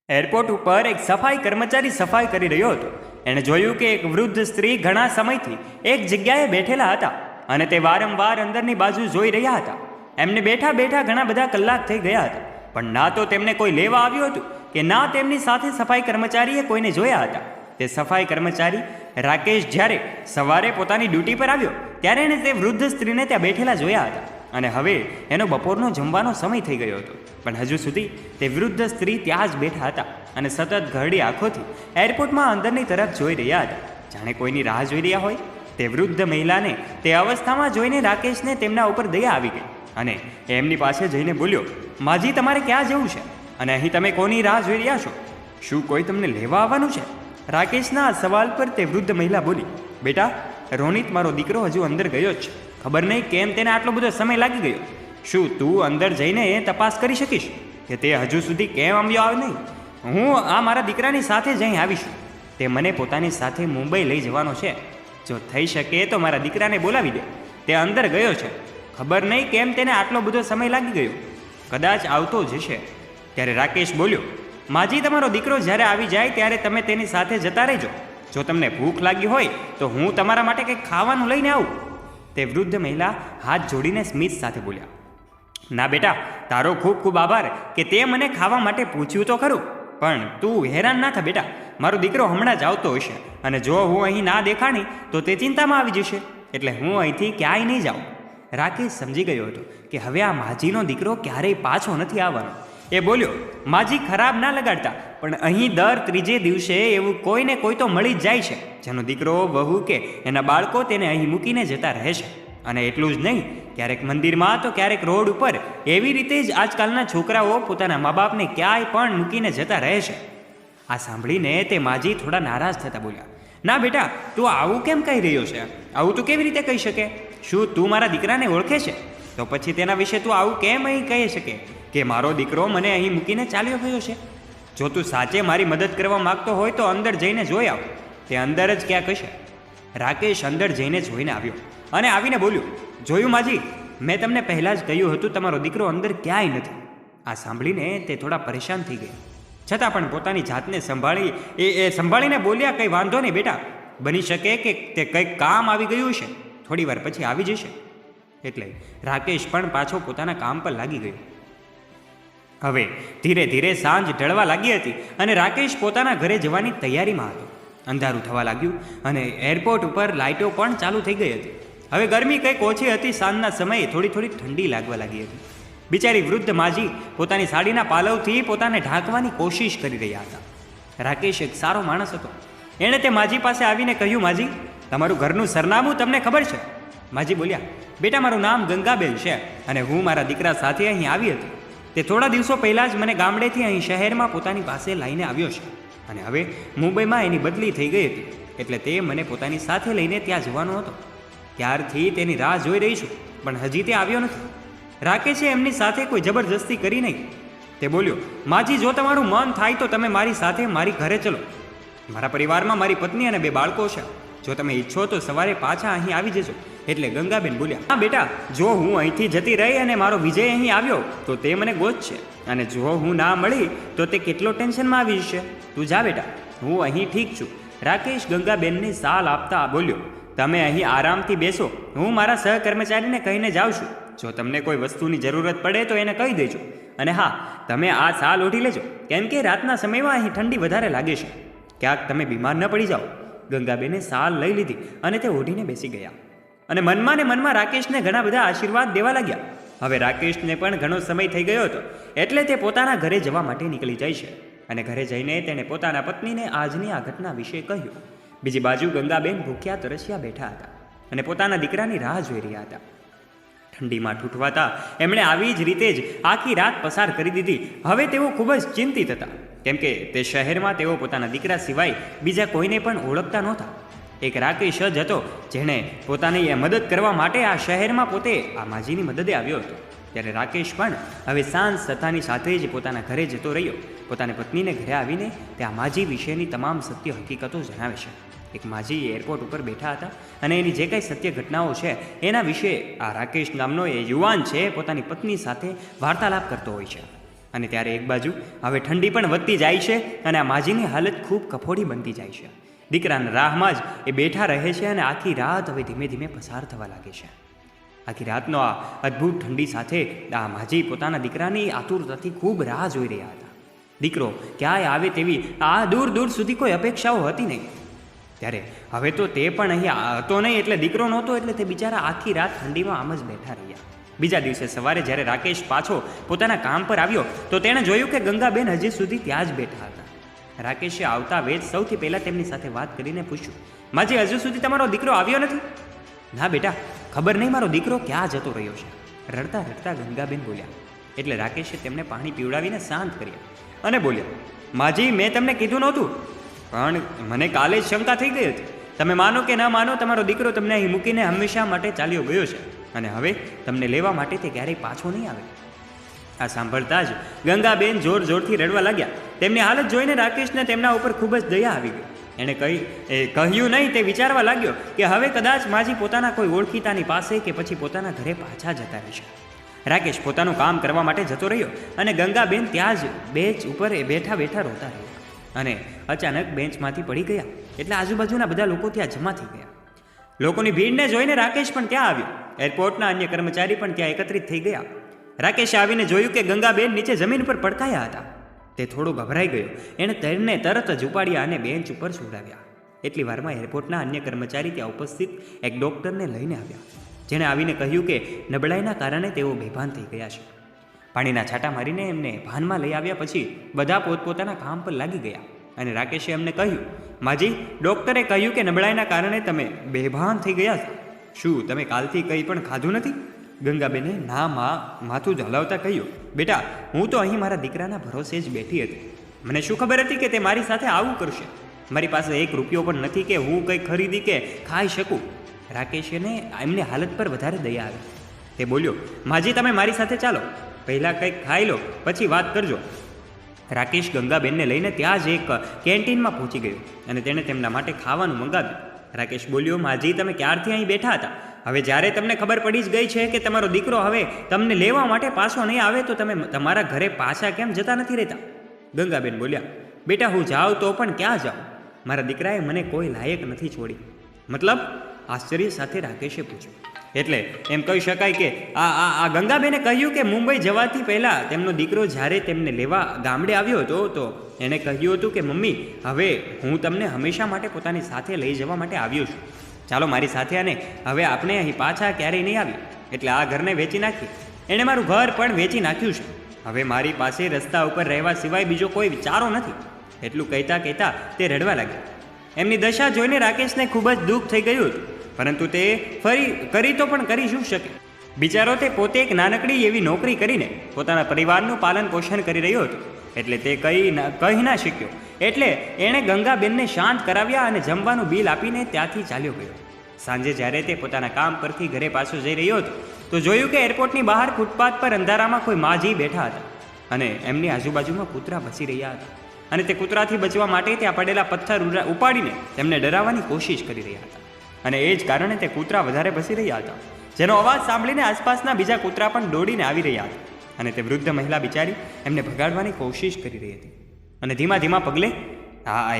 Airport ઉપર એક સફાઈ કર્મચારી સફાઈ કરી રહ્યો હતો. એણે જોયું કે એક વૃદ્ધ સ્ત્રી ઘણા સમયથી એક જગ્યાએ બેઠેલા હતા અને તે વારંવાર અંદરની બાજુ જોઈ રહ્યા હતા. એમને બેઠા બેઠા ઘણા બધા કલાક થઈ ગયા હતા, પણ ના તો તેમને કોઈ લેવા આવ્યું હતું કે ના તેમની સાથે સફાઈ કર્મચારીએ કોઈને જોયા હતા. તે સફાઈ કર્મચારી રાકેશ જ્યારે સવારે પોતાની ડ્યુટી પર આવ્યો ત્યારે એણે તે વૃદ્ધ સ્ત્રીને ત્યાં બેઠેલા જોયા હતા અને હવે એનો બપોરનો જમવાનો સમય થઈ ગયો હતો, પણ હજુ સુધી તે વૃદ્ધ સ્ત્રી ત્યાં જ બેઠા હતા અને સતત ઘરડી આંખોથી એરપોર્ટમાં અંદરની તરફ જોઈ રહ્યા હતા, જાણે કોઈની રાહ જોઈ રહ્યા હોય. તે વૃદ્ધ મહિલાને તે અવસ્થામાં જોઈને રાકેશને તેમના ઉપર દયા આવી ગઈ અને એમની પાસે જઈને બોલ્યો, માજી, તમારે ક્યાં જવું છે અને અહીં તમે કોની રાહ જોઈ રહ્યા છો? શું કોઈ તમને લેવા આવવાનું છે? રાકેશના આ સવાલ પર તે વૃદ્ધ મહિલા બોલી, બેટા, રોનિત મારો દીકરો હજુ અંદર ગયો જ છે. ખબર નહીં કેમ તેને આટલો બધો સમય લાગી ગયો. શું તું અંદર જઈને એ તપાસ કરી શકીશ કે તે હજુ સુધી કેમ આવ્યો આવે નહીં? હું આ મારા દીકરાની સાથે જ અહીં આવીશું. તે મને પોતાની સાથે મુંબઈ લઈ જવાનો છે. જો થઈ શકે તો મારા દીકરાને બોલાવી દે. તે અંદર ગયો છે. ખબર નહીં કેમ તેને આટલો બધો સમય લાગી ગયો. કદાચ આવતો જ હશે. ત્યારે રાકેશ બોલ્યો, માજી, તમારો દીકરો જ્યારે આવી જાય ત્યારે તમે તેની સાથે જતા રહેજો. જો તમને ભૂખ લાગી હોય તો હું તમારા માટે કંઈક ખાવાનું લઈને આવું. તે વૃદ્ધ મહિલા હાથ જોડીને સ્મિત સાથે બોલ્યા, ના બેટા, તારો ખૂબ ખૂબ આભાર કે તે મને ખાવા માટે પૂછ્યું તો ખરું, પણ તું હેરાન ના થા બેટા. મારો દીકરો હમણાં જ આવતો હશે અને જો હું અહીં ના દેખાણી તો તે ચિંતામાં આવી જશે, એટલે હું અહીંથી ક્યાંય નહીં જાઉં. રાકેશ સમજી ગયો હતો કે હવે આ માજીનો દીકરો ક્યારેય પાછો નથી આવવાનો. એ બોલ્યો, માજી, ખરાબ ના લગાડતા, પણ અહીં દર ત્રીજે દિવસે એવું કોઈને કોઈ તો મળી જ જાય છે જેનો દીકરો, વહુ કે એના બાળકો તેને અહીં મૂકીને જતા રહે છે. અને એટલું જ નહીં, ક્યારેક મંદિરમાં તો ક્યારેક રોડ ઉપર. એવી રીતે જ આજકાલના છોકરાઓ પોતાના મા બાપને ક્યાંય પણ મૂકીને જતા રહે છે. આ સાંભળીને તે માજી થોડા નારાજ થતા બોલ્યા, ના બેટા, તું આવું કેમ કહી રહ્યો છે? આવું તું કેવી રીતે કહી શકે? શું તું મારા દીકરાને ઓળખે છે? તો પછી તેના વિશે તું આવું કેમ અહીં કહી શકે કે મારો દીકરો મને અહીં મૂકીને ચાલ્યો ગયો છે? જો તું સાચે મારી મદદ કરવા માગતો હોય તો અંદર જઈને જોઈ આવ. તે અંદર જ ક્યાંક હશે. રાકેશ અંદર જઈને જોઈને આવ્યો અને આવીને બોલ્યો, જોયું માજી, મેં તમને પહેલાં જ કહ્યું હતું તમારો દીકરો અંદર ક્યાંય નથી. આ સાંભળીને તે થોડા પરેશાન થઈ ગયા, છતાં પણ પોતાની જાતને સંભાળીને બોલ્યા, કંઈ વાંધો નહીં બેટા, બની શકે કે તે કંઈક કામ આવી ગયું છે, થોડી વાર પછી આવી જશે. એટલે રાકેશ પણ પાછો પોતાના કામ પર લાગી ગયો. હવે ધીરે ધીરે સાંજ ઢળવા લાગી હતી અને રાકેશ પોતાના ઘરે જવાની તૈયારીમાં હતો. અંધારું થવા લાગ્યું અને એરપોર્ટ ઉપર લાઇટો પણ ચાલુ થઈ ગઈ હતી. હવે ગરમી કંઈક ઓછી હતી. સાંજના સમયે થોડી થોડી ઠંડી લાગવા લાગી હતી. બિચારી વૃદ્ધ માજી પોતાની સાડીના પાલવથી પોતાને ઢાંકવાની કોશિશ કરી રહ્યા હતા. રાકેશ એક સારો માણસ હતો. એણે તે માજી પાસે આવીને કહ્યું, માજી, તમારું ઘરનું સરનામું તમને ખબર છે? માજી બોલ્યા, બેટા, મારું નામ ગંગાબેન છે અને હું મારા દીકરા સાથે અહીં આવી હતી. તે થોડા દિવસો પહેલાં જ મને ગામડેથી અહીં શહેરમાં પોતાની પાસે લઈને આવ્યો છે અને હવે મુંબઈમાં એની બદલી થઈ ગઈ હતી, એટલે તે મને પોતાની સાથે લઈને ત્યાં જવાનો હતો. ત્યારથી તેની રાહ જોઈ રહી છું, પણ હજી તે આવ્યો નથી. રાકેશે એમની સાથે કોઈ જબરજસ્તી કરી નહીં. તે બોલ્યો, માજી, જો તમારું મન થાય તો તમે મારી સાથે મારી ઘરે ચલો. મારા પરિવારમાં મારી પત્ની અને 2 બાળકો છે. જો તમે ઈચ્છો તો સવારે પાછા અહીં આવી જજો. એટલે ગંગાબેન બોલ્યા, હા બેટા, જો હું અહીંથી જતી રહી અને મારો વિજય અહીં આવ્યો તો તે મને ગોતશે, અને જો હું ના મળી તો તે કેટલો ટેન્શનમાં આવી જશે. તું જા બેટા, હું અહીં ઠીક છું. રાકેશ ગંગાબેનની સાલ આપતા બોલ્યો, તમે અહીં આરામથી બેસો, હું મારા સહકર્મચારીને કહીને જાઉં છું. જો તમને કોઈ વસ્તુની જરૂરત પડે તો એને કહી દેજો. અને હા, તમે આ સાલ ઓઢી લેજો, કેમ કે રાતના સમયમાં અહીં ઠંડી વધારે લાગે છે. ક્યાંક તમે બીમાર ન પડી જાઓ. ગંગાબેને સાલ લઈ લીધી અને તે ઓઢીને બેસી ગયા અને મનમાં ને મનમાં રાકેશને ઘણા બધા આશીર્વાદ દેવા લાગ્યા. હવે રાકેશને પણ ઘણો સમય થઈ ગયો હતો, એટલે તે પોતાના ઘરે જવા માટે નીકળી જાય છે અને ઘરે જઈને તેણે પોતાના પત્નીને આજની આ ઘટના વિશે કહ્યું. બીજી બાજુ ગંગાબેન ભૂખ્યા તરસ્યા બેઠા હતા અને પોતાના દીકરાની રાહ જોઈ રહ્યા હતા. ઠંડીમાં ઠૂઠવાતા એમણે આવી જ રીતે જ આખી રાત પસાર કરી દીધી. હવે તેઓ ખૂબ જ ચિંતિત હતા, કેમ કે તે શહેરમાં તેઓ પોતાના દીકરા સિવાય બીજા કોઈને પણ ઓળખતા નહોતા. એક રાકેશ જ હતો જેણે પોતાની મદદ કરવા માટે આ શહેરમાં પોતે આ માજીની મદદે આવ્યો હતો. ત્યારે રાકેશ પણ હવે સાંજ થતાની સાથે જ પોતાના ઘરે જતો રહ્યો. પોતાની પત્નીને ઘરે આવીને તે આ માજી વિશેની તમામ સત્ય હકીકતો જણાવે છે. એક માજી એરપોર્ટ ઉપર બેઠા હતા અને એની જે કંઈ સત્ય ઘટનાઓ છે એના વિશે આ રાકેશ નામનો એ યુવાન છે પોતાની પત્ની સાથે વાર્તાલાપ કરતો હોય છે. અને ત્યારે એક બાજુ હવે ઠંડી પણ વધતી જાય છે અને આ માજીની હાલત ખૂબ કફોડી બનતી જાય છે. દીકરાના રાહમાં જ એ બેઠા રહે છે અને આખી રાત હવે ધીમે ધીમે પસાર થવા લાગે છે. આખી રાતનો આ અદ્ભુત ઠંડી સાથે આ માજી પોતાના દીકરાની આતુરતાથી ખૂબ રાહ જોઈ રહ્યા હતા. દીકરો ક્યાંય આવે તેવી આ દૂર દૂર સુધી કોઈ અપેક્ષાઓ હતી નહીં. ત્યારે હવે તો તે પણ અહીંયા હતો નહીં, એટલે દીકરો નહોતો, એટલે તે બિચારા આખી રાત ઠંડીમાં આમ જ બેઠા રહ્યા. બીજા દિવસે સવારે જ્યારે રાકેશ પાછો પોતાના કામ પર આવ્યો તો તેણે જોયું કે ગંગાબેન હજી સુધી ત્યાં જ બેઠા હતા. રાકેશે આવતા વેત સૌથી પહેલાં તેમની સાથે વાત કરીને પૂછ્યું, માજી, હજુ સુધી તમારો દીકરો આવ્યો નથી? ના બેટા, ખબર નહીં મારો દીકરો ક્યાં જતો રહ્યો છે, રડતા રડતા ગંગાબેન બોલ્યા. એટલે રાકેશે તેમને પાણી પીવડાવીને શાંત કર્યા અને બોલ્યા, માજી, મેં તમને કીધું નહોતું, પણ મને કાલે જ શંકા થઈ ગઈ હતી. તમે માનો કે ન માનો, તમારો દીકરો તમને અહીં મૂકીને હંમેશા માટે ચાલ્યો ગયો છે અને હવે તમને લેવા માટે તે ક્યારેય પાછો નહીં આવે. આ સાંભળતા જ ગંગાબેન જોર જોરથી રડવા લાગ્યા. તેમની હાલત જોઈને રાકેશને તેમના ઉપર ખૂબ જ દયા આવી ગઈ. એણે કહ્યું નહીં તે વિચારવા લાગ્યો કે હવે કદાચ માજી પોતાના કોઈ ઓળખીતાની પાસે કે પછી પોતાના ઘરે પાછા જતા રહેશે. રાકેશ પોતાનું કામ કરવા માટે જતો રહ્યો અને ગંગાબેન ત્યાં જ બેન્ચ ઉપર બેઠા બેઠા રોતા રહ્યા. અને અચાનક બેન્ચમાંથી પડી ગયા એટલે આજુબાજુના બધા લોકો ત્યાં જમા થઈ ગયા. લોકોની ભીડને જોઈને રાકેશ પણ ત્યાં આવ્યો. એરપોર્ટના અન્ય કર્મચારી પણ ત્યાં એકત્રિત થઈ ગયા. રાકેશે આવીને જોયું કે ગંગાબેન નીચે જમીન પર પડકાયા હતા. તે થોડો ગભરાઈ ગયો. એણે તેમને તરત જ ઉપાડ્યા અને બેન્ચ ઉપર સુવડાવ્યા. એટલી વારમાં એરપોર્ટના અન્ય કર્મચારી ત્યાં ઉપસ્થિત એક ડૉક્ટરને લઈને આવ્યા, જેણે આવીને કહ્યું કે નબળાઈના કારણે તેઓ બેભાન થઈ ગયા છે. પાણીના છાંટા મારીને એમને ભાનમાં લઈ આવ્યા પછી બધા પોતપોતાના કામ પર લાગી ગયા. અને રાકેશે એમને કહ્યું, માજી, ડૉક્ટરે કહ્યું કે નબળાઈના કારણે તમે બેભાન થઈ ગયા છો. શું તમે કાલથી કંઈ પણ ખાધું નથી? ગંગાબેને ના માથું હલાવતા કહ્યું, બેટા, હું તો અહીં મારા દીકરાના ભરોસે જ બેઠી હતી. મને શું ખબર હતી કે તે મારી સાથે આવું કરશે? મારી પાસે એક રૂપિયો પણ નથી કે હું કંઈ ખરીદી કે ખાઈ શકું. રાકેશને એમની હાલત પર વધારે દયા આવી. તે બોલ્યો, માજી, તમે મારી સાથે ચાલો, પહેલાં કંઈક ખાઈ લો, પછી વાત કરજો. રાકેશ ગંગાબેનને લઈને ત્યાં જ એક કેન્ટીનમાં પહોંચી ગયો અને તેણે તેમના માટે ખાવાનું મંગાવ્યું. રાકેશ બોલ્યો, માજી, તમે ક્યારથી અહીં બેઠા હતા? હવે જ્યારે તમને ખબર પડી જ ગઈ છે કે તમારો દીકરો હવે તમને લેવા માટે પાછો નહીં આવે તો તમે તમારા ઘરે પાછા કેમ જતા નથી રહેતા? ગંગાબેન બોલ્યા, બેટા, હું જાઉં તો પણ ક્યાં જાઉં? મારા દીકરાએ મને કોઈ લાયક નથી છોડી. મતલબ? આશ્ચર્ય સાથે રાકેશે પૂછ્યું. એટલે એમ કહી શકાય કે આ ગંગાબેને કહ્યું કે મુંબઈ જવાથી પહેલાં તેમનો દીકરો જ્યારે તેમને લેવા ગામડે આવ્યો હતો તો એણે કહ્યું હતું કે મમ્મી, હવે હું તમને હંમેશા માટે પોતાની સાથે લઈ જવા માટે આવ્યો છું. ચાલો મારી સાથે, અને હવે આપણે અહીં પાછા ક્યારેય નહીં આવી. એટલે આ ઘરને વેચી નાખી. એણે મારું ઘર પણ વેચી નાખ્યું છે. હવે મારી પાસે રસ્તા ઉપર રહેવા સિવાય બીજો કોઈ વિચારો નથી. એટલું કહેતા કહેતા તે રડવા લાગ્યા. એમની દશા જોઈને રાકેશને ખૂબ જ દુઃખ થઈ ગયું હતું, પરંતુ તે ફરી કરી તો પણ કરી શું શકે? બિચારો તે પોતે એક નાનકડી એવી નોકરી કરીને પોતાના પરિવારનું પાલન પોષણ કરી રહ્યો હતો, એટલે તે કહી ના શક્યો. એટલે એણે ગંગાબેનને શાંત કરાવ્યા અને જમવાનું બિલ આપીને ત્યાંથી ચાલ્યો ગયો. સાંજે જ્યારે તે પોતાના કામ પરથી ઘરે પાછો જઈ રહ્યો હતો તો જોયું કે એરપોર્ટની બહાર ફૂટપાથ પર અંધારામાં કોઈ માજી બેઠા હતા અને એમની આજુબાજુમાં કૂતરા ભસી રહ્યા હતા. અને તે કૂતરાથી બચવા માટે ત્યાં પડેલા પથ્થર ઉપાડીને તેમને ડરાવવાની કોશિશ કરી રહ્યા હતા. અને એ જ કારણે તે કૂતરા વધારે ભસી રહ્યા હતા, જેનો અવાજ સાંભળીને આસપાસના બીજા કૂતરા પણ દોડીને આવી રહ્યા હતા. અને તે વૃદ્ધ મહિલા બિચારી એમને ભગાડવાની કોશિશ કરી રહી હતી. અને ધીમા ધીમા પગલે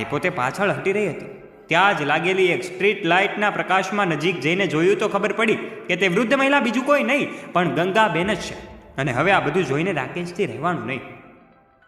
એ પોતે પાછળ હટી રહી હતી. ત્યાં જ લાગેલી એક સ્ટ્રીટ લાઇટના પ્રકાશમાં નજીક જઈને જોયું તો ખબર પડી કે તે વૃદ્ધ મહિલા બીજું કોઈ નહીં પણ ગંગાબેન જ છે. અને હવે આ બધું જોઈને રાકેશથી રહેવાનું નહીં.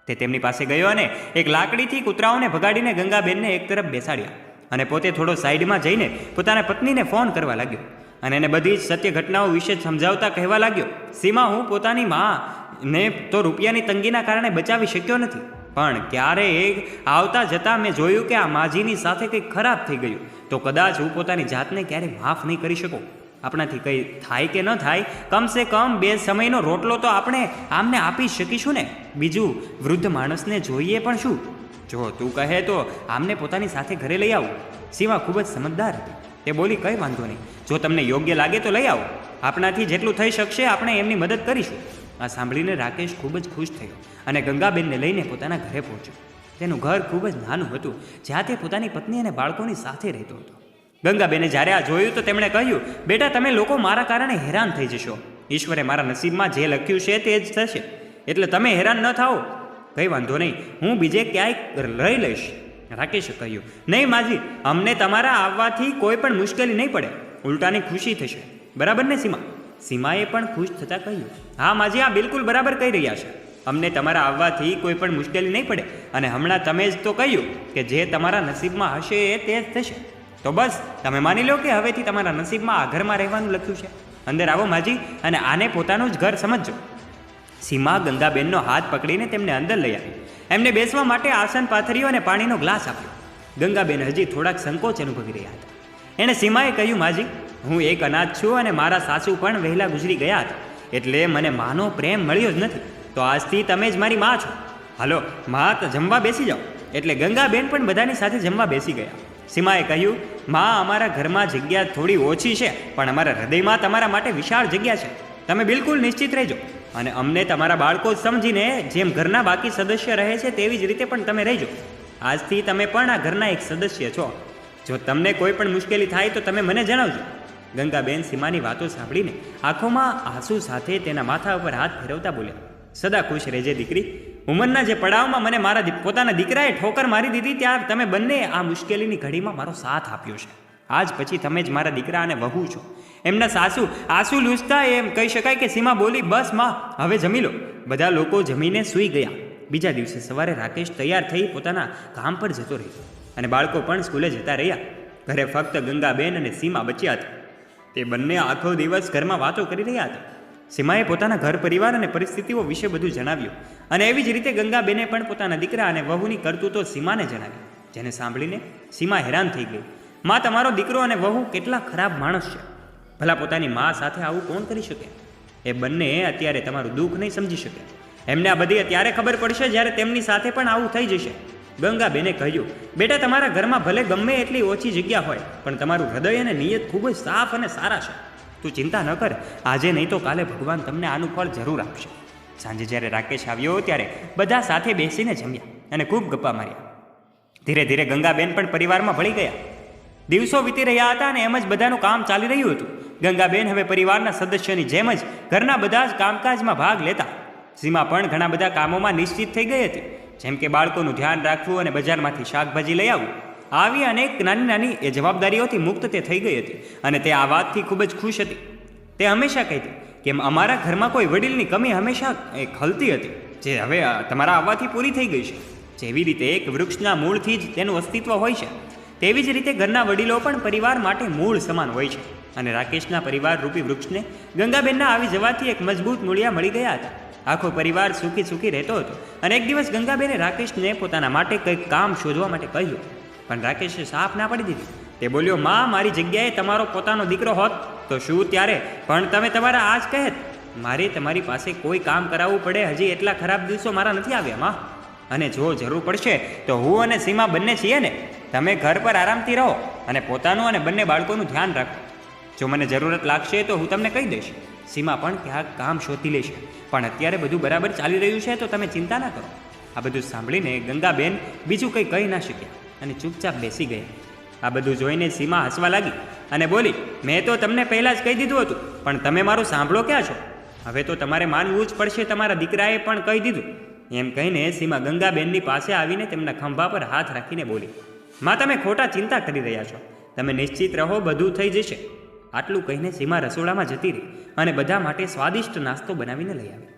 તે તેમની પાસે ગયો અને એક લાકડીથી કૂતરાઓને ભગાડીને ગંગાબેનને એક તરફ બેસાડ્યા અને પોતે થોડો સાઈડમાં જઈને પોતાના પત્નીને ફોન કરવા લાગ્યો અને એને બધી જ સત્ય ઘટનાઓ વિશે સમજાવતા કહેવા લાગ્યો, સીમા, હું પોતાની માને તો રૂપિયાની તંગીના કારણે બચાવી શક્યો નથી, પણ ક્યારેક આવતા જતાં મેં જોયું કે આ માજીની સાથે કંઈક ખરાબ થઈ ગયું તો કદાચ હું પોતાની જાતને ક્યારેય માફ નહીં કરી શકું. આપણાથી કંઈ થાય કે ન થાય, કમસે કમ 2 સમયનો રોટલો તો આપણે આમને આપી શકીશું ને. બીજું, વૃદ્ધ માણસને જોઈએ પણ શું? જો તું કહે તો આમને પોતાની સાથે ઘરે લઈ આવું. સીમા ખૂબ જ સમજદાર હતી. તે બોલી, કંઈ વાંધો નહીં, જો તમને યોગ્ય લાગે તો લઈ આવો. આપણાથી જેટલું થઈ શકશે આપણે એમની મદદ કરીશું. આ સાંભળીને રાકેશ ખૂબ જ ખુશ થયો અને ગંગાબેનને લઈને પોતાના ઘરે પહોંચ્યો. તેનું ઘર ખૂબ જ નાનું હતું, જ્યાં તે પોતાની પત્ની અને બાળકોની સાથે રહેતો હતો. ગંગાબેને જ્યારે આ જોયું તો તેમણે કહ્યું, બેટા, તમે લોકો મારા કારણે હેરાન થઈ જશો. ઈશ્વરે મારા નસીબમાં જે લખ્યું છે તે જ થશે. એટલે તમે હેરાન ન થાઓ. કંઈ વાંધો નહીં, હું બીજે ક્યાંય રહી લઈશ. રાકેશે કહ્યું, નહીં માજી, અમને તમારા આવવાથી કોઈ પણ મુશ્કેલી નહીં પડે, ઉલટાની ખુશી થશે. બરાબર ને સીમા? સીમાએ પણ ખુશ થતાં કહ્યું, હા માજી, આ બિલકુલ બરાબર કહી રહ્યા છે. અમને તમારા આવવાથી કોઈ પણ મુશ્કેલી નહીં પડે. અને હમણાં તમે જ તો કહ્યું કે જે તમારા નસીબમાં હશે એ તે જ થશે. તો બસ તમે માની લો કે હવેથી તમારા નસીબમાં આ ઘરમાં રહેવાનું લખ્યું છે. અંદર આવો માજી, અને આને પોતાનું જ ઘર સમજજો. સીમા ગંગાબેનનો હાથ પકડીને તેમને અંદર લઈ આવી. એમને બેસવા માટે આસન પાથર્યો અને પાણીનો ગ્લાસ આપ્યો. ગંગાબેન હજી થોડાક સંકોચ અનુભવી રહ્યા હતા. એણે સીમાએ કહ્યું, માજી, હું એક અનાથ છું અને મારા સાસુ પણ વહેલા ગુજરી ગયા હતા, એટલે મને માનો પ્રેમ મળ્યો જ નથી. તો આજથી તમે જ મારી માં છો. હાલો માં, તો જમવા બેસી જાઓ. એટલે ગંગાબેન પણ બધાની સાથે જમવા બેસી ગયા. સીમાએ કહ્યું, માં, અમારા ઘરમાં જગ્યા થોડી ઓછી છે, પણ અમારા હૃદયમાં તમારા માટે વિશાળ જગ્યા છે. તમે બિલકુલ નિશ્ચિત રહેજો. અને અમને તમારા બાળકો જ સમજીને જેમ ઘરના બાકી સદસ્ય રહે છે તેવી જ રીતે પણ તમે રહેજો. આજથી તમે પણ આ ઘરના એક સદસ્ય છો. જો તમને કોઈ પણ મુશ્કેલી થાય તો તમે મને જણાવજો. ગંગાબેન સીમાની વાતો સાંભળીને આંખોમાં આંસુ સાથે તેના માથા ઉપર હાથ ફેરવતા બોલ્યા, સદા ખુશ રહેજે દીકરી. ઉંમરના જે પડાવમાં મને મારા પોતાના દીકરાએ ઠોકર મારી દીધી, ત્યાં તમે બંને આ મુશ્કેલીની ઘડીમાં મારો સાથ આપ્યો છે. આજ પછી તમે જ મારા દીકરા અને વહુ છો. એમના સાસુ આંસુ લૂછતા એમ કહી શકાય કે સીમા બોલી, બસ માં, હવે જમી લો. બધા લોકો જમીને સૂઈ ગયા. બીજા દિવસે સવારે રાકેશ તૈયાર થઈ પોતાના કામ પર જતો રહ્યો અને બાળકો પણ સ્કૂલે જતા રહ્યા. ઘરે ફક્ત ગંગાબેન અને સીમા બચ્યા હતા. તે બંને આખો દિવસ ઘરમાં વાતો કરી રહ્યા હતા. સીમાએ પોતાના ઘર પરિવાર અને પરિસ્થિતિઓ વિશે બધું જણાવ્યું, અને એવી જ રીતે ગંગાબેને પણ પોતાના દીકરા અને વહુની કરતૂતો સીમાને જણાવી, જેને સાંભળીને સીમા હેરાન થઈ ગઈ. માં, તમારો દીકરો અને વહુ કેટલા ખરાબ માણસ છે. ભલા પોતાની મા સાથે આવું કોણ કરી શકે? એ બંને અત્યારે તમારું દુઃખ નહીં સમજી શકે. એમને આ બધી અત્યારે ખબર પડશે જ્યારે તેમની સાથે પણ આવું થઈ જશે. ગંગાબેને કહ્યું, બેટા, તમારા ઘરમાં ભલે ગમે એટલી ઓછી જગ્યા હોય, પણ તમારું હૃદય અને નિયત ખૂબ જ સાફ અને સારા છે. તું ચિંતા ન કર. આજે નહીં તો કાલે ભગવાન તમને આનું ફળ જરૂર આપશે. સાંજે જ્યારે રાકેશ આવ્યો ત્યારે બધા સાથે બેસીને જમ્યા અને ખૂબ ગપ્પા માર્યા. ધીરે ધીરે ગંગાબેન પણ પરિવારમાં ભળી ગયા. દિવસો વીતી રહ્યા હતા અને એમ જ બધાનું કામ ચાલી રહ્યું હતું. ગંગાબેન હવે પરિવારના સદસ્યની જેમ જ ઘરના બધા જ કામકાજમાં ભાગ લેતા. સીમા પણ ઘણા બધા કામોમાં નિશ્ચિત થઈ ગઈ હતી, જેમ કે બાળકોનું ધ્યાન રાખવું અને બજારમાંથી શાકભાજી લઈ આવવું. આવી અનેક નાની નાની એ જવાબદારીઓથી મુક્ત તે થઈ ગઈ હતી અને તે આ વાતથી ખૂબ જ ખુશ હતી. તે હંમેશા કહેતી કે અમારા ઘરમાં કોઈ વડીલની કમી હંમેશા ખલતી હતી, જે હવે તમારા આવવાથી પૂરી થઈ ગઈ છે. જેવી રીતે એક વૃક્ષના મૂળથી જ તેનું અસ્તિત્વ હોય છે, તેવી જ રીતે ઘરના વડીલો પણ પરિવાર માટે મૂળ સમાન હોય છે. અને રાકેશના પરિવાર રૂપી વૃક્ષને ગંગાબેનના આવી જવાથી એક મજબૂત મૂળિયા મળી ગયા હતા. આખો પરિવાર સુખી સુખી રહેતો હતો. અને એક દિવસ ગંગાબેને રાકેશને પોતાના માટે કંઈક કામ શોધવા માટે કહ્યું, પણ રાકેશે સાફ ના પાડી દીધી. તે બોલ્યો, માં, મારી જગ્યાએ તમારો પોતાનો દીકરો હોત તો શું ત્યારે પણ તમે તમારા આ જ કહેત. મારે તમારી પાસે કોઈ કામ કરાવવું પડે, હજી એટલા ખરાબ દિવસો મારા નથી આવ્યા માં. અને જો જરૂર પડશે તો હું અને સીમા બંને છીએ ને. તમે ઘર પર આરામથી રહો અને પોતાનું અને બંને બાળકોનું ધ્યાન રાખો. જો મને જરૂરત લાગશે તો હું તમને કહી દઈશ. સીમા પણ ક્યાંક કામ શોધી લેશે, પણ અત્યારે બધું બરાબર ચાલી રહ્યું છે તો તમે ચિંતા ના કરો. આ બધું સાંભળીને ગંગાબેન બીજું કંઈ કહી ના શક્યા અને ચૂપચાપ બેસી ગયા. આ બધું જોઈને સીમા હસવા લાગી અને બોલી, મેં તો તમને પહેલાં જ કહી દીધું હતું, પણ તમે મારું સાંભળો ક્યાં છો? હવે તો તમારે માનવું જ પડશે. તમારા દીકરાએ પણ કહી દીધું. એમ કહીને સીમા ગંગાબેનની પાસે આવીને તેમના ખંભા પર હાથ રાખીને બોલી, માં, તમે ખોટા ચિંતા કરી રહ્યા છો. તમે નિશ્ચિત રહો, બધું થઈ જશે. આટલું કહીને સીમા રસોડામાં જતી રહી અને બધા માટે સ્વાદિષ્ટ નાસ્તો બનાવીને લઈ આવી.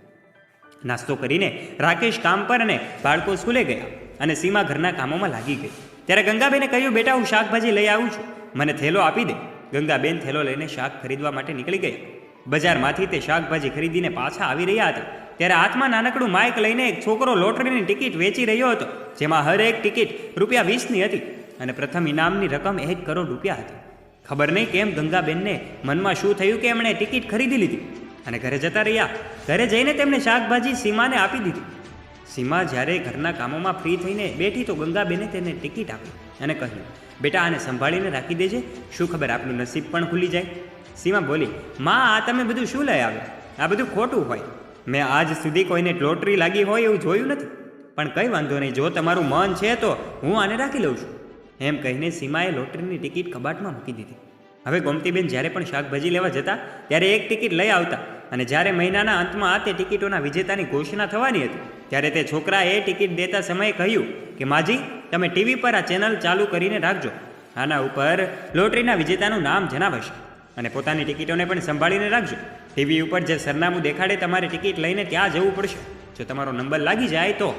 નાસ્તો કરીને રાકેશ કામ પર અને બાળકો સ્કૂલે ગયા અને સીમા ઘરના કામોમાં લાગી ગઈ. ત્યારે ગંગાબેને કહ્યું, બેટા, હું શાકભાજી લઈ આવું છું, મને થેલો આપી દે. ગંગાબેન થેલો લઈને શાક ખરીદવા માટે નીકળી ગયા. બજારમાંથી તે શાકભાજી ખરીદીને પાછા આવી રહ્યા હતા ત્યારે હાથમાં નાનકડું માઇક લઈને એક છોકરો લોટરીની ટિકિટ વેચી રહ્યો હતો, જેમાં હરેક ટિકિટ ₹20ની હતી અને પ્રથમ ઇનામની રકમ 1 કરોડ રૂપિયા હતી. ખબર નહીં કેમ ગંગાબેનને મનમાં શું થયું કે એમણે ટિકિટ ખરીદી લીધી અને ઘરે જતા રહ્યા. ઘરે જઈને તેમને શાકભાજી સીમાને આપી દીધી. સીમા જ્યારે ઘરના કામોમાં ફ્રી થઈને બેઠી તો ગંગાબેને તેને ટિકિટ આપી અને કહ્યું, બેટા, આને સંભાળીને રાખી દેજે, શું ખબર આપણું નસીબ પણ ખુલી જાય. સીમા બોલી, માં, આ તમે બધું શું લઈ આવ્યા? આ બધું ખોટું હોય. મેં આજ સુધી કોઈને લોટરી લાગી હોય એવું જોયું નથી, પણ કંઈ વાંધો નહીં, જો તમારું મન છે તો હું આને રાખી લઉં છું. એમ કહીને સીમાએ લોટરીની ટિકિટ કબાટમાં મૂકી દીધી. હવે ગોમતીબેન જ્યારે પણ શાકભાજી લેવા જતા ત્યારે એક ટિકિટ લઈ આવતા અને જ્યારે મહિનાના અંતમાં તે ટિકિટોના વિજેતાની ઘોષણા થવાની હતી ત્યારે તે છોકરાએ ટિકિટ દેતા સમયે કહ્યું કે માજી, તમે ટીવી પર આ ચેનલ ચાલુ કરીને રાખજો. આના ઉપર લોટરીના વિજેતાનું નામ જણાવશે અને પોતાની ટિકિટોને પણ સંભાળીને રાખજો. ટીવી ઉપર જે સરનામું દેખાડે તમારે ટિકિટ લઈને ત્યાં જવું પડશે. જો તમારો નંબર લાગી જાય તો,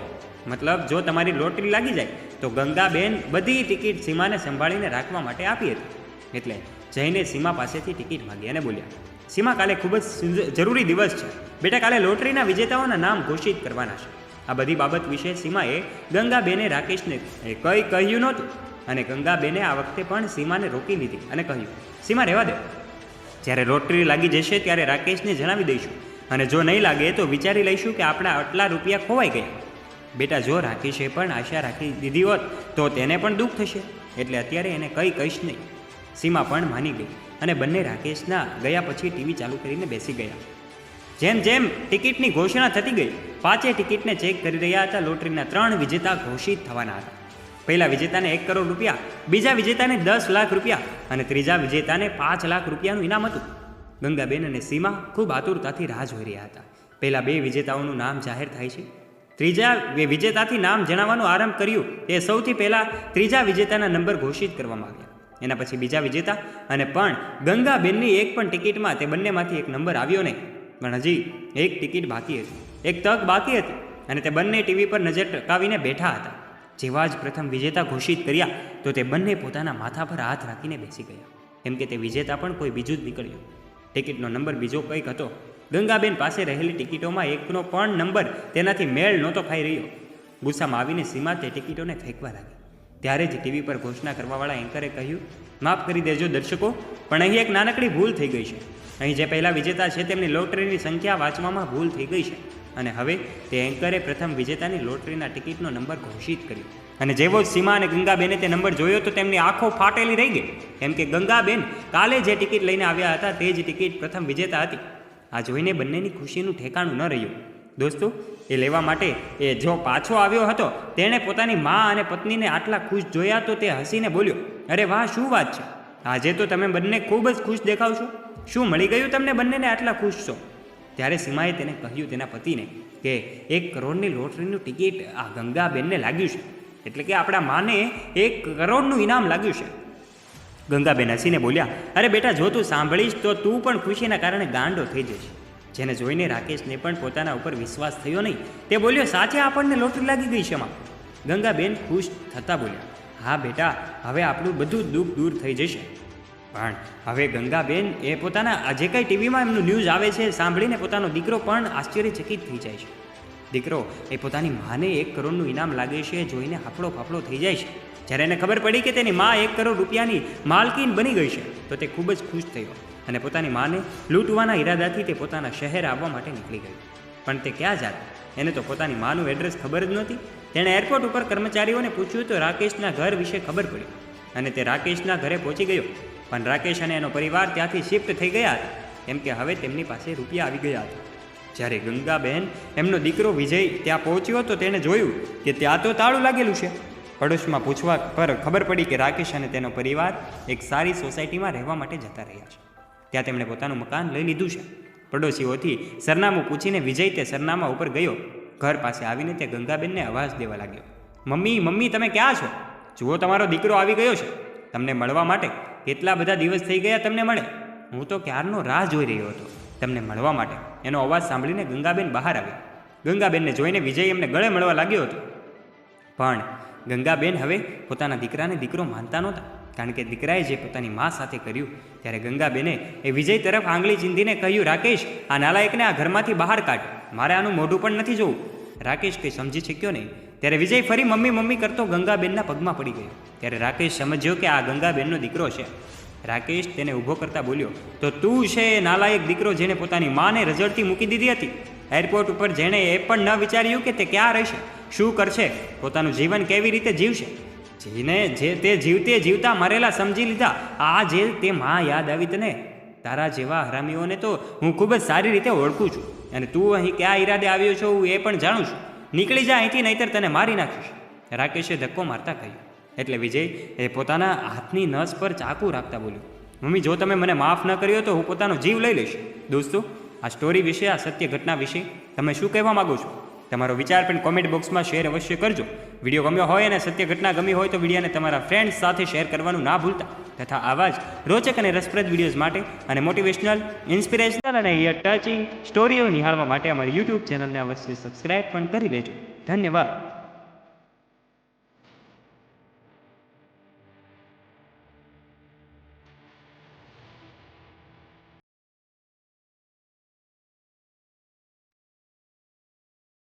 મતલબ જો તમારી લોટરી લાગી જાય તો ગંગાબેન બધી ટિકિટ સીમાને સંભાળીને રાખવા માટે આપી હતી. એટલે જઈને સીમા પાસેથી ટિકિટ માંગી અને બોલ્યા, સીમા, કાલે ખૂબ જ જરૂરી દિવસ છે બેટા. કાલે લોટરીના વિજેતાઓના નામ ઘોષિત કરવાના છે. આ બધી બાબત વિશે સીમાએ ગંગાબેને રાકેશને કંઈ કહ્યું નહોતું અને ગંગાબેને આ વખતે પણ સીમાને રોકી લીધી અને કહ્યું, સીમા, રહેવા દે. જ્યારે લોટરી લાગી જશે ત્યારે રાકેશને જણાવી દઈશું અને જો નહીં લાગે તો વિચારી લઈશું કે આપણા આટલા રૂપિયા ખોવાઈ ગયા. બેટા, જો રાકેશે પણ આશા રાખી દીધી હોત તો તેને પણ દુઃખ થશે, એટલે અત્યારે એને કંઈ કહીશ નહીં. સીમા પણ માની ગઈ અને બંને રાકેશના ગયા પછી ટીવી ચાલુ કરીને બેસી ગયા. જેમ જેમ ટિકિટની ઘોષણા થતી ગઈ, પાંચે ટિકિટને ચેક કરી રહ્યા હતા. લોટરીના 3 વિજેતા ઘોષિત થવાના હતા. પહેલા વિજેતાને 1 કરોડ રૂપિયા, બીજા વિજેતાને 10 લાખ રૂપિયા અને ત્રીજા વિજેતાને 5 લાખ રૂપિયાનું ઇનામ હતું. ગંગાબેન અને સીમા ખૂબ આતુરતાથી રાહ જોઈ રહ્યા હતા. પહેલા 2 વિજેતાઓનું નામ જાહેર થાય છે. ત્રીજા વિજેતાથી નામ જણાવવાનું આરંભ કર્યું તે સૌથી પહેલાં ત્રીજા વિજેતાના નંબર ઘોષિત કરવામાં આવ્યા. એના પછી બીજા વિજેતા અને પણ ગંગાબેનની એક પણ ટિકિટમાં તે બંનેમાંથી એક નંબર આવ્યો નહીં. પણ હજી એક ટિકિટ બાકી હતી, એક તક બાકી હતી અને તે બંને ટીવી પર નજર ટકાવીને બેઠા હતા. જેવા જ પ્રથમ વિજેતા ઘોષિત કર્યા તો તે બંને પોતાના માથા પર હાથ રાખીને બેસી ગયા, કેમ કે તે વિજેતા પણ કોઈ બીજું જ નીકળ્યું. ટિકિટનો નંબર બીજો કંઈક હતો. ગંગાબેન પાસે રહેલી ટિકિટોમાં એકનો પણ નંબર તેનાથી મેળ નહોતો ખાઈ રહ્યો. ગુસ્સામાં આવીને સીમા તે ટિકિટોને ફેંકવા લાગી. ત્યારે જ ટીવી પર ઘોષણા કરવાવાળા એન્કરે કહ્યું, માફ કરી દેજો દર્શકો, પણ અહીં એક નાનકડી ભૂલ થઈ ગઈ છે. અહીં જે પહેલા વિજેતા છે તેમની લોટરીની સંખ્યા વાંચવામાં ભૂલ થઈ ગઈ છે અને હવે તે એન્કરે પ્રથમ વિજેતાની લોટરીના ટિકિટનો નંબર ઘોષિત કર્યો. અને જેવો જ સીમા અને ગંગાબેને તે નંબર જોયો તો તેમની આંખો ફાટેલી રહી ગઈ, કેમ કે ગંગાબેન કાલે જે ટિકિટ લઈને આવ્યા હતા તે જ ટિકિટ પ્રથમ વિજેતા હતી. આ જોઈને બંનેની ખુશીનું ઠેકાણું ન રહ્યું. દોસ્તો, એ લેવા માટે એ જો પાછો આવ્યો હતો તેણે પોતાની મા અને પત્નીને આટલા ખુશ જોયા તો તે હસીને બોલ્યો, અરે વાહ, શું વાત છે, આજે તો તમે બંને ખૂબ જ ખુશ દેખાવ છો. શું મળી ગયું તમને બંનેને આટલા ખુશ છો? ત્યારે સીમાએ તેને કહ્યું તેના પતિને કે 1 કરોડની લોટરીનું ટિકિટ આ ગંગાબેનને લાગ્યું છે, એટલે કે આપણા માને 1 કરોડનું ઇનામ લાગ્યું છે. ગંગાબેન હસીને બોલ્યા, અરે બેટા, જો તું સાંભળીશ તો તું પણ ખુશીના કારણે ગાંડો થઈ જઈશ. જેને જોઈને રાકેશને પણ પોતાના ઉપર વિશ્વાસ થયો નહીં. તે બોલ્યો, સાચે આપણને લોટરી લાગી ગઈ છે માં? ગંગાબેન ખુશ થતા બોલ્યા, હા બેટા, હવે આપણું બધું દુઃખ દૂર થઈ જશે. પણ હવે ગંગાબેન એ પોતાના જે કંઈ ટીવીમાં એમનું ન્યૂઝ આવે છે સાંભળીને પોતાનો દીકરો પણ આશ્ચર્યચકિત થઈ જાય છે. દીકરો એ પોતાની માને 1 કરોડનું ઇનામ લાગે છે જોઈને હાફળો ફાફળો થઈ જાય છે. જ્યારે એને ખબર પડી કે તેની મા 1 કરોડ રૂપિયાની માલકીન બની ગઈ છે તો તે ખૂબ જ ખુશ થયો અને પોતાની માને લૂંટવાના ઈરાદાથી તે પોતાના શહેર આવવા માટે નીકળી ગયો. પણ તે ક્યાં જાત? એને તો પોતાની માનું એડ્રેસ ખબર જ નહોતી. તેણે એરપોર્ટ ઉપર કર્મચારીઓને પૂછ્યું તો રાકેશના ઘર વિશે ખબર પડી અને તે રાકેશના ઘરે પહોંચી ગયો. પણ રાકેશ અને એનો પરિવાર ત્યાંથી શિફ્ટ થઈ ગયા હતા, કેમ કે હવે તેમની પાસે રૂપિયા આવી ગયા હતા. જ્યારે ગંગાબેન એમનો દીકરો વિજય ત્યાં પહોંચ્યો તો તેણે જોયું કે ત્યાં તો તાળું લાગેલું છે. પડોશમાં પૂછવા પર ખબર પડી કે રાકેશ અને તેનો પરિવાર એક સારી સોસાયટીમાં રહેવા માટે જતા રહ્યા છે. ત્યાં તેમણે પોતાનું મકાન લઈ લીધું છે. પડોશીઓથી સરનામું પૂછીને વિજય તે સરનામા ઉપર ગયો. ઘર પાસે આવીને તે ગંગાબેનને અવાજ દેવા લાગ્યો, મમ્મી, મમ્મી, તમે ક્યાં છો? જુઓ, તમારો દીકરો આવી ગયો છે તમને મળવા માટે. કેટલા બધા દિવસ થઈ ગયા તમને મળે. હું તો ક્યારનો રાહ જોઈ રહ્યો હતો તમને મળવા માટે. એનો અવાજ સાંભળીને ગંગાબેન બહાર આવ્યા. ગંગાબેનને જોઈને વિજય એમને ગળે મળવા લાગ્યો હતો. પણ ગંગાબેન હવે પોતાના દીકરાને દીકરો માનતા નહોતા, કારણ કે દીકરાએ જે પોતાની મા સાથે કર્યું. ત્યારે ગંગાબેને એ વિજય તરફ આંગળી ચીંધીને કહ્યું, રાકેશ, આ નાલાયકને આ ઘરમાંથી બહાર કાઢ. મારે આનું મોઢું પણ નથી જોવું. રાકેશ કંઈ સમજી શક્યો નહીં. ત્યારે વિજય ફરી મમ્મી મમ્મી કરતો ગંગાબેનના પગમાં પડી ગયો. ત્યારે રાકેશ સમજ્યો કે આ ગંગાબેનનો દીકરો છે. રાકેશ તેને ઊભો કરતા બોલ્યો, તો તું છે એ નાલાયક દીકરો જેને પોતાની માને રઝળતી મૂકી દીધી હતી? એરપોર્ટ ઉપર જેણે એ પણ ન વિચાર્યું કે તે ક્યાં રહેશે, શું કરશે, પોતાનું જીવન કેવી રીતે જીવશે? તે જીવતે જીવતા મરેલા સમજી લીધા. આ જે તે માં યાદ આવી તને? તારા જેવા હરામીઓને તો હું ખૂબ જ સારી રીતે ઓળખું છું અને તું અહીં ક્યાં ઈરાદે આવ્યો છો હું એ પણ જાણું છું. નીકળી જા અહીંથી, નહીંતર તને મારી નાખીશ. રાકેશે ધક્કો મારતા કહ્યું. એટલે વિજય એ પોતાના હાથની નસ પર ચાકુ રાખતા બોલ્યો, મમ્મી, જો તમે મને માફ ન કર્યો તો હું પોતાનો જીવ લઈ લઈશ. દોસ્તો, આ સ્ટોરી વિશે, આ સત્ય ઘટના વિશે તમે શું કહેવા માગો છો? તમારો વિચાર પણ કોમેન્ટ બોક્સમાં શેર અવશ્ય કરજો. વિડીયો ગમ્યો હોય અને સત્ય ઘટના ગમી હોય તો વિડીયોને તમારા ફ્રેન્ડ્સ સાથે શેર કરવાનું ના ભૂલતા. તથા આવા જ રોચક અને રસપ્રદ વિડીયોઝ માટે અને મોટિવેશનલ, ઇન્સ્પિરેશનલ અને ઈયર ટચિંગ સ્ટોરીઓ નિહાળવા માટે અમારી યુટ્યુબ ચેનલને અવશ્ય સબસ્ક્રાઇબ પણ કરી લેજો. ધન્યવાદ.